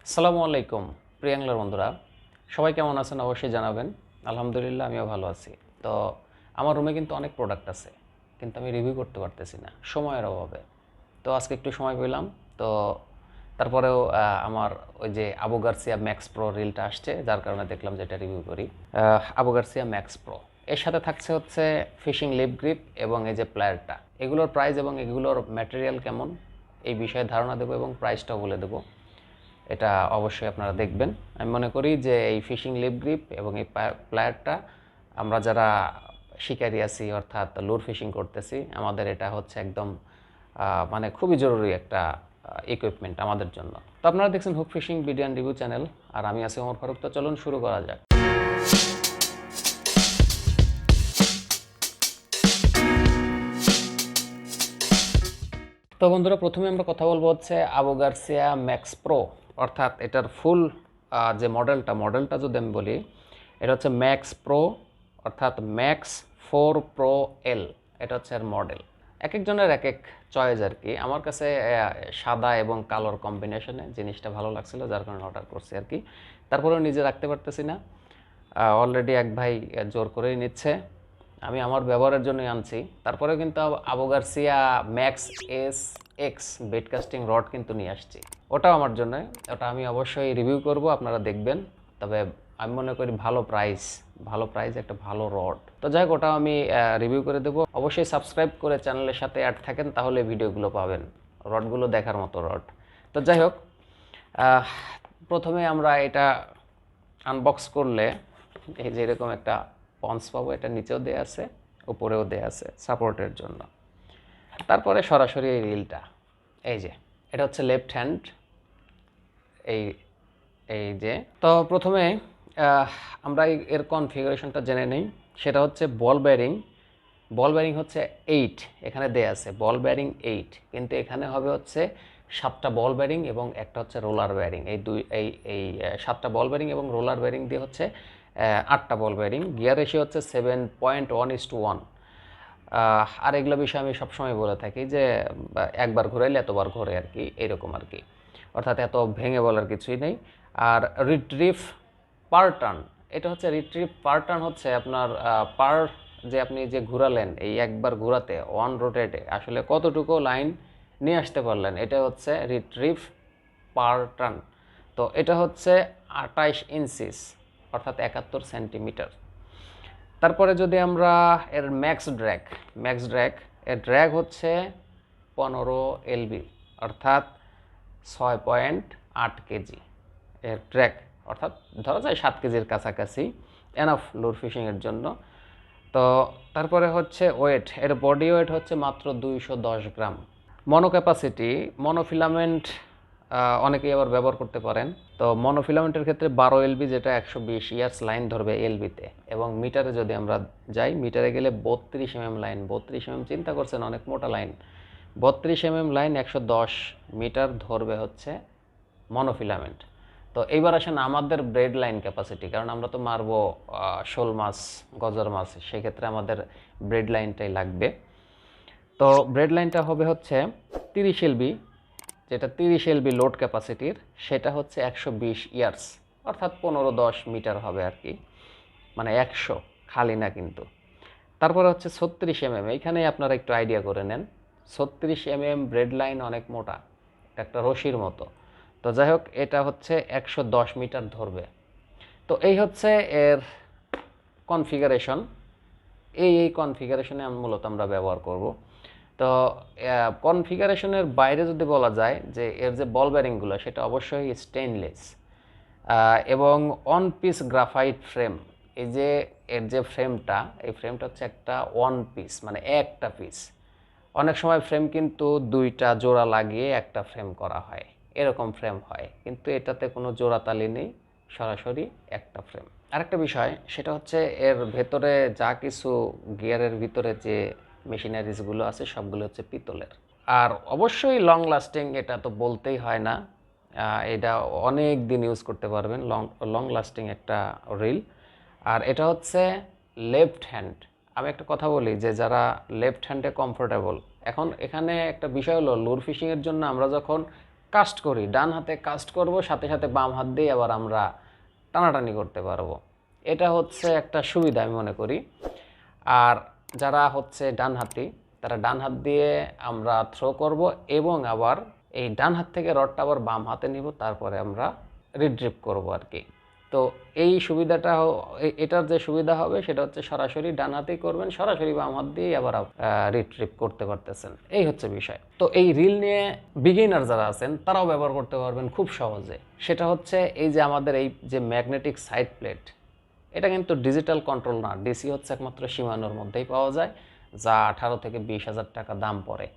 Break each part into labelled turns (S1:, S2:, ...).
S1: আসসালামু আলাইকুম প্রিয় অ্যাংলার বন্ধুরা, সবাই কেমন আছেন অবশ্যই জানাবেন। আলহামদুলিল্লাহ আমিও ভালো আছি। তো আমার রুমে কিন্তু অনেক প্রোডাক্ট আছে, কিন্তু আমি রিভিউ করতে পারতেছি না সময়ের অভাবে। তো আজকে একটু সময় পেলাম, তো তারপরেও আমার ওই যে আবু গার্সিয়া ম্যাক্স প্রো রিলটা আসছে, যার কারণে দেখলাম যে এটা রিভিউ করি। আবু গার্সিয়া ম্যাক্স প্রো এর সাথে থাকছে হচ্ছে ফিশিং লিপ গ্রিপ এবং এই যে প্লেয়ারটা, এগুলোর প্রাইস এবং এগুলোর ম্যাটেরিয়াল কেমন এই বিষয়ে ধারণা দেবো এবং প্রাইসটাও বলে দেবো। এটা অবশ্যই আপনারা দেখবেন। আমি মনে করি যে এই ফিশিং লিপ গ্রিপ এবং এই প্লেয়ারটা আমরা যারা শিকারি আছি, অর্থাৎ লুর ফিশিং করতেছি, আমাদের এটা হচ্ছে একদম মানে খুবই জরুরি একটা ইকুইপমেন্ট আমাদের জন্য। তো আপনারা দেখছেন hook fishing video and review channel, আর আমি আছি ওমর ফারুক। তো চলুন শুরু করা যাক। তো বন্ধুরা, প্রথমে আমরা কথা বলবো হচ্ছে আবু গার্সিয়া ম্যাক্স প্রো, অর্থাৎ এটার ফুল যে মডেলটা যদি আমি বলি, এটা হচ্ছে ম্যাক্স প্রো, অর্থাৎ ম্যাক্স 4 প্রো এল। এটা হচ্ছে এর মডেল। এক একজনের এক এক চয়েস আর কি। আমার কাছে সাদা এবং কালোর কম্বিনেশনে জিনিসটা ভালো লাগছিল, যার কারণে অর্ডার করছি আর কি। তারপরেও নিজে রাখতে পারতেছি না, অলরেডি এক ভাই জোর করেই নিচ্ছে। আমি আমার ব্যবহারের জন্যই আনছি। তারপরে কিন্তু Abu Garcia Max S X baitcasting rod কিন্তু নিয়ে আসছি, ওটাও আমার জন্য। ওটা আমি অবশ্যই রিভিউ করব, আপনারা দেখবেন। তবে আমি মনে করি ভালো প্রাইস একটা ভালো রড। তো যাই হোক, ওটাও আমি রিভিউ করে দেবো। অবশ্যই সাবস্ক্রাইব করে চ্যানেলের সাথে অ্যাড থাকেন, তাহলে ভিডিওগুলো পাবেন। রডগুলো দেখার মতো রড। তো যাই হোক, প্রথমে আমরা এটা আনবক্স করলে এই যে এরকম একটা পন্স পাবো। এটা নিচেও দেয়া আছে, উপরেও দেয়া আছে সাপোর্টের জন্য। তারপরে সরাসরি এই রিলটা, এই যে এটা হচ্ছে লেফট হ্যান্ড। এই এই যে, তো প্রথমে আমরা এর কনফিগারেশনটা জেনে নেই। সেটা হচ্ছে বল ব্যারিং হচ্ছে 8, এখানে দেয়া আছে বল ব্যারিং 8, কিন্তু এখানে হবে হচ্ছে 7টা বল ব্যারিং এবং একটা হচ্ছে রোলার ব্যারিং। এই 7টা বল ব্যারিং এবং রোলার ব্যারিং দিয়ে হচ্ছে 8টা বল ব্যারিং। গিয়ার রেশিও হচ্ছে 7.1:1। আর এগুলো বিষয়ে আমি সবসময় বলে থাকি যে একবার ঘুরাইলে এতবার ঘোরে আর কি, এইরকম আর কি। অর্থাৎ এত ভেঙে বলার কিছুই নেই। আর রিট্রিভ পার টার্ন, এটা হচ্ছে রিট্রিভ পার টার্ন হচ্ছে আপনার পার, যে আপনি যে ঘুরালেন এই একবার ঘোরাতে ওয়ান রোটেটে আসলে কতটুকু লাইন নিয়ে আসতে পারলেন, এটা হচ্ছে রিট্রিভ পার টার্ন। তো এটা হচ্ছে 28 ইঞ্চিস, অর্থাৎ 71 সেন্টিমিটার। তারপরে যদি আমরা এর এর ড্র্যাগ হচ্ছে 15 LB, অর্থাৎ 6.8 কেজি এর ড্র্যাগ, অর্থাৎ ধরা যায় 7 কেজির কাছাকাছি, এনাফ লুর ফিশিংয়ের জন্য। তো তারপরে হচ্ছে ওয়েট, এর বডি ওয়েট হচ্ছে মাত্র 210 গ্রাম। ক্যাপাসিটি মনোফিলামেন্ট অনেকেই আবার ব্যবহার করতে পারেন। তো মনোফিলামেন্টের ক্ষেত্রে 12 LB, যেটা 120 ইয়ার্স লাইন ধরবে এলবিতে। এবং মিটারে যদি আমরা যাই, মিটারে গেলে 32 mm লাইন। 32 mm চিন্তা করছেন, অনেক মোটা লাইন। 32 mm লাইন 110 মিটার ধরবে হচ্ছে মনোফিলামেন্ট। তো এইবার আসেন আমাদের ব্রেড লাইন ক্যাপাসিটি, কারণ আমরা তো মারবো শোল মাছ, গজার মাছ, সেক্ষেত্রে আমাদের ব্রেড লাইনটাই লাগবে। তো ব্রেড লাইনটা হবে হচ্ছে 30 LB, যেটা 30 LB লোড ক্যাপাসিটির, সেটা হচ্ছে 120 ইয়ার্স, অর্থাৎ 15-10 মিটার হবে আর কি, মানে 100 খালি না কিন্তু। তারপরে হচ্ছে 36 mm, এইখানেই আপনারা একটু আইডিয়া করে নেন। 36 mm ব্রেড লাইন অনেক মোটা, একটা রশির মতো। তো যাই হোক, এটা হচ্ছে 110 মিটার ধরবে। তো এই হচ্ছে এর কনফিগারেশন। এই কনফিগারেশনে মূলত আমরা ব্যবহার করব। তো কনফিগারেশনের বাইরে যদি বলা যায় যে এর যে বল ব্যারিংগুলো, সেটা অবশ্যই স্টেইনলেস এবং অন পিস গ্রাফাইট ফ্রেম। এই যে এর যে ফ্রেমটা, এই ফ্রেমটা হচ্ছে একটা ওয়ান পিস, মানে একটা পিস। অনেক সময় ফ্রেম কিন্তু দুইটা জোড়া লাগিয়ে একটা ফ্রেম করা হয়, এরকম ফ্রেম হয়, কিন্তু এটাতে কোনো জোড়াতালি নেই, সরাসরি একটা ফ্রেম। আরেকটা বিষয়, সেটা হচ্ছে এর ভেতরে যা কিছু গিয়ারের ভিতরে যে মেশিনারিজগুলো আছে, সবগুলো হচ্ছে পিতলের। আর অবশ্যই লং লাস্টিং, এটা তো বলতেই হয় না। এটা অনেক দিন ইউজ করতে পারবেন, লং লাস্টিং একটা রিল। আর এটা হচ্ছে লেফট হ্যান্ড। আমি একটা কথা বলি, যে যারা লেফট হ্যান্ডে কমফোর্টেবল, এখন এখানে একটা বিষয় হলো, লুর ফিশিংয়ের জন্য আমরা যখন কাস্ট করি, ডান হাতে কাস্ট করব, সাথে সাথে বাম হাত দিয়ে আবার আমরা টানাটানি করতে পারবো। এটা হচ্ছে একটা সুবিধা আমি মনে করি। আর যারা হচ্ছে ডান হাতি, তারা ডান হাত দিয়ে আমরা থ্রো করব এবং আবার এই ডান হাত থেকে রডটা আবার বাম হাতে নিব, তারপরে আমরা রিট্রিভ করব আর কি। তো এই সুবিধাটা এটার যে সুবিধা হবে সেটা হচ্ছে সরাসরি ডান হাতেই করবেন, সরাসরি বাম হাত দিয়ে আবার রিট্রিভ করতে পারতেছেন, এই হচ্ছে বিষয়। তো এই রিল নিয়ে বিগিনার যারা আছেন তারাও ব্যবহার করতে পারবেন খুব সহজে। সেটা হচ্ছে এই যে আমাদের এই যে ম্যাগনেটিক সাইড প্লেট, এটা কিন্তু ডিজিটাল কন্ট্রোল না, ডিসি হচ্ছে একমাত্র সীমানোর মধ্যেই পাওয়া যায়, যা 18 থেকে 20,000 টাকা দাম পড়ে।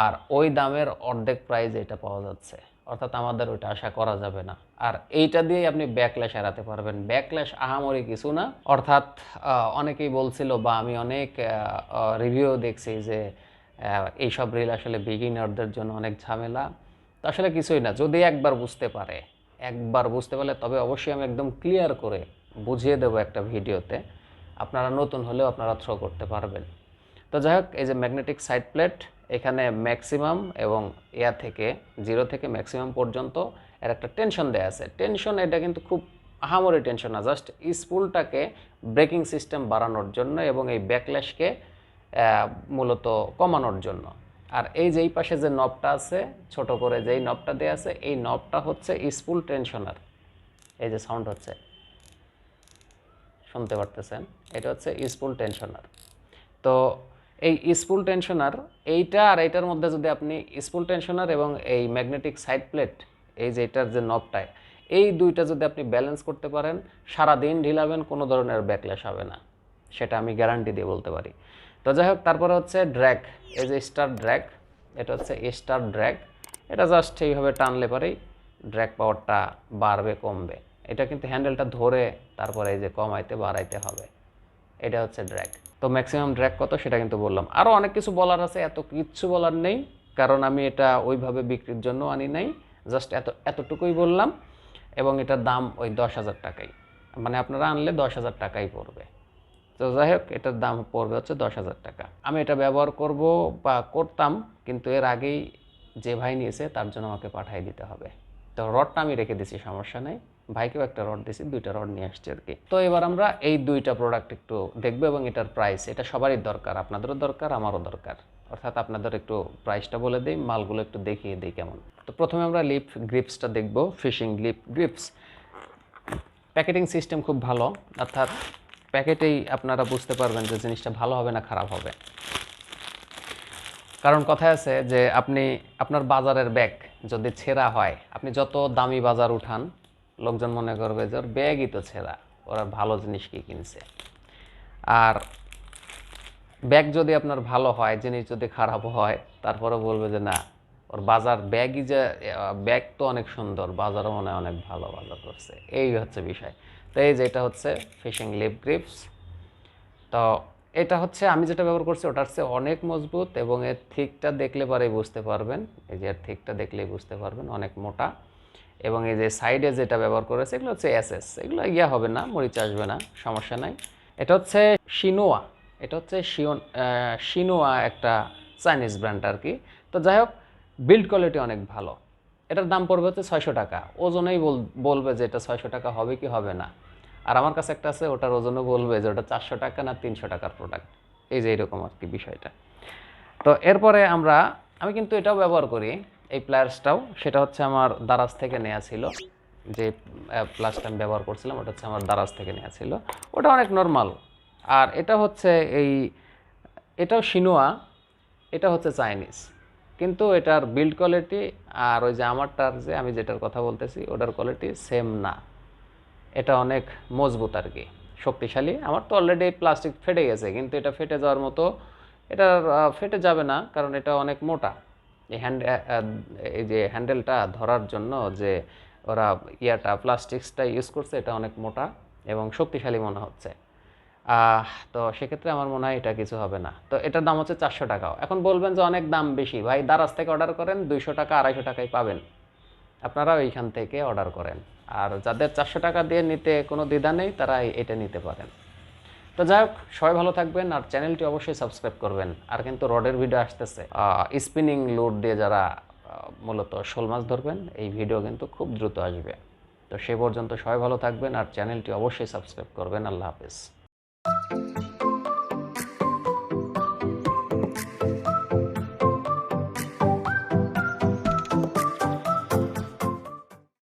S1: আর ওই দামের অর্ধেক প্রাইজে এটা পাওয়া যাচ্ছে, অর্থাৎ আমাদের ওইটা আশা করা যাবে না। আর এইটা দিয়েই আপনি ব্যাকল্যাশ এড়াতে পারবেন। ব্যাকল্যাশ আহামরি কিছু না, অর্থাৎ অনেকেই বলছিল বা আমি অনেক রিভিউ দেখছি যে এইসব রিল আসলে বিগিনারদের জন্য অনেক ঝামেলা। তো আসলে কিছুই না, যদি একবার বুঝতে পারলে তবে অবশ্যই আমি একদম ক্লিয়ার করে বুঝিয়ে দেবো একটা ভিডিওতে, আপনারা নতুন হলেও আপনারা থ্রো করতে পারবেন। তো যাই হোক, এই যে ম্যাগনেটিক সাইড প্লেট, এখানে ম্যাক্সিমাম এবং এয়ার থেকে 0 থেকে ম্যাক্সিমাম পর্যন্ত এর একটা টেনশন দেওয়া আছে। টেনশন এটা কিন্তু খুব আহামরি টেনশন না, জাস্ট স্পুলটাকে ব্রেকিং সিস্টেম বাড়ানোর জন্য এবং এই ব্যাকল্যাশকে মূলত কমানোর জন্য। আর এই যে এই পাশে যে নবটা আছে ছোট করে, যেই নবটা দেওয়া আছে, এই নবটা হচ্ছে স্পুল টেনশনার। এই যে সাউন্ড হচ্ছে, শুনতে পারতেছেন, এটা হচ্ছে স্পুল টেনশনার। তো এই স্পুল টেনশনার এইটা আর এইটার মধ্যে যদি আপনি স্পুল টেনশনার এবং এই ম্যাগনেটিক সাইড প্লেট, এই যে এটার যে নবটায়, এই দুইটা যদি আপনি ব্যালেন্স করতে পারেন, সারাদিন ঢিলাবেন, কোনো ধরনের ব্যাকল্যাশ হবে না, সেটা আমি গ্যারান্টি দিয়ে বলতে পারি। তো যাই হোক, তারপরে হচ্ছে ড্র্যাগ, এই যে স্টার ড্র্যাগ, এটা হচ্ছে স্টার ড্র্যাগ। এটা জাস্ট এইভাবে টানলে পরেই ড্র্যাগ পাওয়ারটা বাড়বে কমবে। এটা কিন্তু হ্যান্ডেলটা ধরে তারপরে এই যে কমাইতে বাড়াইতে হবে, এটা হচ্ছে ড্র্যাগ। তো ম্যাক্সিমাম ড্র্যাগ কত সেটা কিন্তু বললাম। আরও অনেক কিছু বলার আছে, এত কিচ্ছু বলার নেই, কারণ আমি এটা ওইভাবে বিক্রির জন্য আনি নাই, জাস্ট এতটুকুই বললাম। এবং এটার দাম ওই 10,000 টাকাই, মানে আপনারা আনলে 10,000 টাকাই পড়বে। তো যাই হোক, এটার দাম পড়বে হচ্ছে 10,000 টাকা। আমি এটা ব্যবহার করব বা করতাম, কিন্তু এর আগেই যে ভাই নিয়েছে তার জন্য আমাকে পাঠিয়ে দিতে হবে। তো রডটা আমি রেখে দিছি, সমস্যা নেই, ভাইকেও একটা রড দিয়েছি, 2টা রড নিয়ে আসছি আর কি। তো এবার আমরা এই 2টা প্রোডাক্ট একটু দেখবো এবং এটার প্রাইস, এটা সবারই দরকার, আপনাদেরও দরকার, আমারও দরকার, অর্থাৎ আপনাদের একটু প্রাইসটা বলে দিই, মালগুলো একটু দেখিয়ে দিই কেমন। তো প্রথমে আমরা লিপ গ্রিপসটা দেখব, fishing lip grips. Packeting system খুব ভালো, অর্থাৎ প্যাকেটেই আপনারা বুঝতে পারবেন যে জিনিসটা ভালো হবে না খারাপ হবে। কারণ কথায় আছে যে আপনার বাজারের ব্যাগ যদি ছেঁড়া হয়, আপনি যত দামি বাজার উঠান, লোকজন মনে করবে যে ওর ব্যাগই তো ছেঁড়া, ওরা ভালো জিনিস কি কিনছে। আর ব্যাগ যদি আপনার ভালো হয়, জিনিস যদি খারাপ হয়, তারপরে বলবে যে না, ওর বাজার ব্যাগই যে ব্যাগ তো অনেক সুন্দর, বাজারও মনে হয় অনেক ভালো বাজার করছে, এই হচ্ছে বিষয়। তো এই যে এটা হচ্ছে ফিশিং লিপ গ্রিপস। তো এটা হচ্ছে আমি যেটা ব্যবহার করছি ওটার চেয়ে অনেক মজবুত, এবং এর থিকটা দেখলে পরেই বুঝতে পারবেন, এই যে এর থিকটা দেখলেই বুঝতে পারবেন, অনেক মোটা। এবং এই যে সাইডে যেটা ব্যবহার করেছে এগুলো হচ্ছে এসএস, এগুলো হবে না, মরিচা আসবে না, সমস্যা নাই। এটা হচ্ছে শিনোয়া, এটা হচ্ছে শিনোয়া একটা চাইনিজ ব্র্যান্ড আর কি। তো যাই হোক, বিল্ড কোয়ালিটি অনেক ভালো। এটার দাম পড়বে হচ্ছে 600 টাকা। ওজনেই বলবে যে এটা 600 টাকা হবে কি হবে না। আর আমার কাছে একটা আছে, ওটার ওজনও বলবে যে ওটা 400 টাকা না 300 টাকার প্রোডাক্ট, এই যে এরকম আর কি বিষয়টা। তো এরপরে আমি কিন্তু এটাও ব্যবহার করি, এই প্লায়ার্সটাও, সেটা হচ্ছে আমার দারাজ থেকে নেওয়া ছিল। যে প্লাসটা আমি ব্যবহার করছিলাম ওটা হচ্ছে আমার দারাজ থেকে নেওয়া ছিল, ওটা অনেক নর্মাল। আর এটা হচ্ছে এটাও শিনোয়া, এটা হচ্ছে চাইনিজ, কিন্তু এটার বিল্ড কোয়ালিটি আর ওই যে আমারটার যে আমি যেটার কথা বলতেছি ওটার কোয়ালিটি সেম না। এটা অনেক মজবুত আর কি, শক্তিশালী। আমার তো অলরেডি প্লাস্টিক ফেটে গেছে, কিন্তু এটা ফেটে যাওয়ার মতো, এটা ফেটে যাবে না, কারণ এটা অনেক মোটা। এই যে হ্যান্ডেলটা ধরার জন্য যে ওরা প্লাস্টিক্সটা ইউজ করছে, এটা অনেক মোটা এবং শক্তিশালী মনে হচ্ছে। তো সেক্ষেত্রে আমার মনে হয় এটা কিছু হবে না। তো এটার দাম হচ্ছে 400 টাকাও। এখন বলবেন যে অনেক দাম বেশি, ভাই দারাজ থেকে অর্ডার করেন, 200 টাকা 250 টাকায় পাবেন, আপনারা ওইখান থেকে অর্ডার করেন। আর যাদের 400 টাকা দিয়ে নিতে কোনো দ্বিধা নেই, তারা এটা নিতে পারেন। তো যাই হোক, সবাই ভালো থাকবেন, আর চ্যানেলটি অবশ্যই সাবস্ক্রাইব করবেন। আর কিন্তু রডের ভিডিও আসতেছে, স্পিনিং লোড দিয়ে যারা মূলত শোল মাছ ধরবেন, এই ভিডিও কিন্তু খুব দ্রুত আসবে। তো সে পর্যন্ত সবাই ভালো থাকবেন আর চ্যানেলটি অবশ্যই সাবস্ক্রাইব করবেন। আল্লাহ হাফেজ।